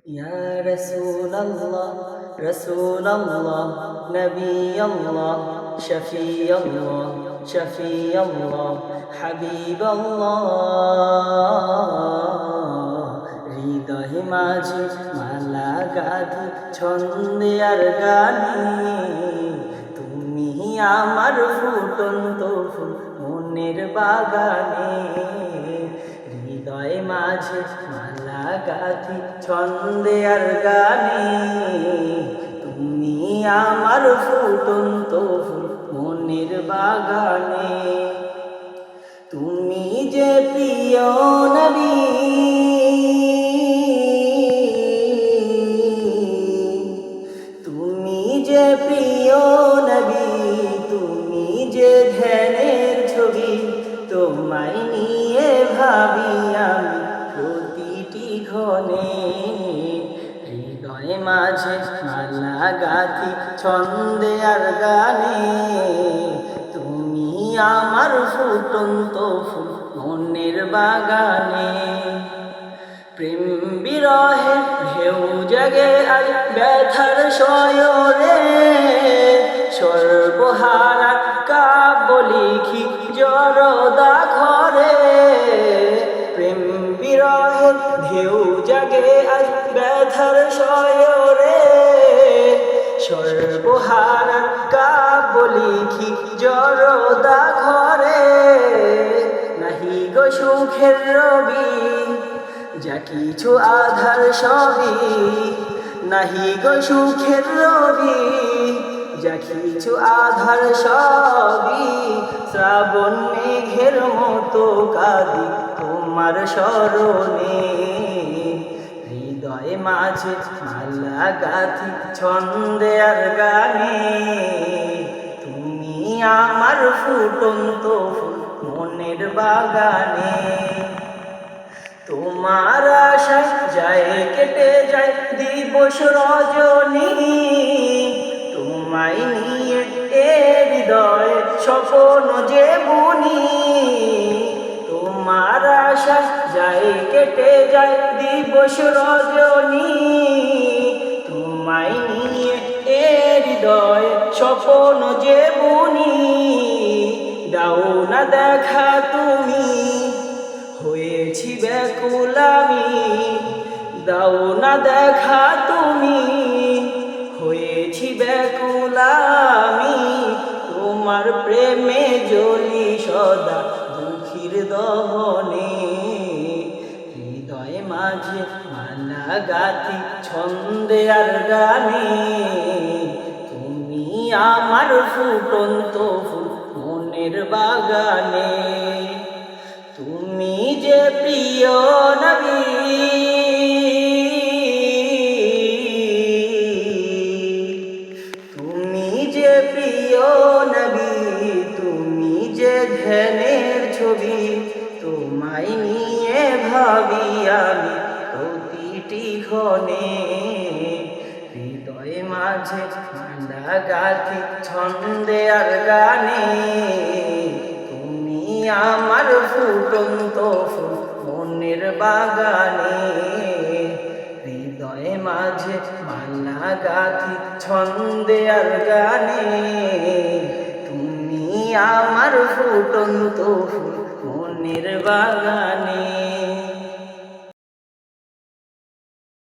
ইয়া রাসূলাল্লাহ রাসূলাল্লাহ নবিয়াল্লাহ শফিয়াল্লাহ শফিয়াল্লাহ হাবিবাল্লাহ হৃদয় মাঝে মালা গাঁথি ছন্দে আর গানে তুমি আমার ফুটন্ত ফুল মনের বাগানে হৃদয় মাঝে মালা গাঁথি ছন্দে আর গানে তুমি আমার ফুটন্ত ফুল মনের বাগানে তুমি যে প্রিয় নবী তুমি যে প্রিয় নবী তুমি যে ধ্যানের ছবি তোমায় নিয়ে ভাবি আমি প্রতিটি ক্ষণে হৃদয় মাঝে মালা গাঁথি ছন্দে আর গানে তুমি আমার ফুটন্ত ফুল মনের বাগানে প্রেম বিরহে ঢেউ জাগে আজ ব্যথার শয়রে সর্বহারা কাব্য লিখি জরদা ঘরে প্রেম বিরহে ঢেউ জাগে আজ ব্যথার শয়রে সর্বহারা কাব্য লিখি জরদা ঘরে নাহি গো সুখের রবি যা কিছু আধার সবই নাহি গো সুখের রবি যা কিছু আধার সবই শ্রাবণ মেঘের মতো কাঁদি তোমার স্মরণে হৃদয় মাঝে মালা গাঁথি ছন্দে আর গানে তুমি আমার ফুটন্ত ফুল মনের বাগানে তোমার আশায় যায় কেটে যায় দিবস রজনী তোমায় নিয়ে এ হৃদয় স্বপ্ন যে বুনি তোমার আশায় যায় কেটে যায় দিবস রজনী তোমায় নিয়ে এ হৃদয় স্বপ্ন যে বুনি দাও না দেখা তুমি হয়েছি ব্যাকুল আমি দাও না দেখা তুমি হয়েছি ব্যাকুল আমি তোমার প্রেমে জ্বলি সদা দুঃখীর দহনে হৃদয় মাঝে মালা গাঁথি ছন্দে আর গানে তুমি আমার ফুটন্ত ফুল মনের বাগানে তুমি যে প্রিয় নবী তুমি যে প্রিয় নবী তুমি যে ধ্যানের ছবি তোমায় নিয়ে ভাবি আমি প্রতিটি ক্ষণে হৃদয় মাঝে মালা গাঁথি ছন্দে আর গানে আমার ফুটন্ত ফুল মনের বাগানে হৃদয় মাঝে মালা গাঁথি ছন্দে আর গানে তুমি আমার ফুটন্ত ফুল মনের বাগানে।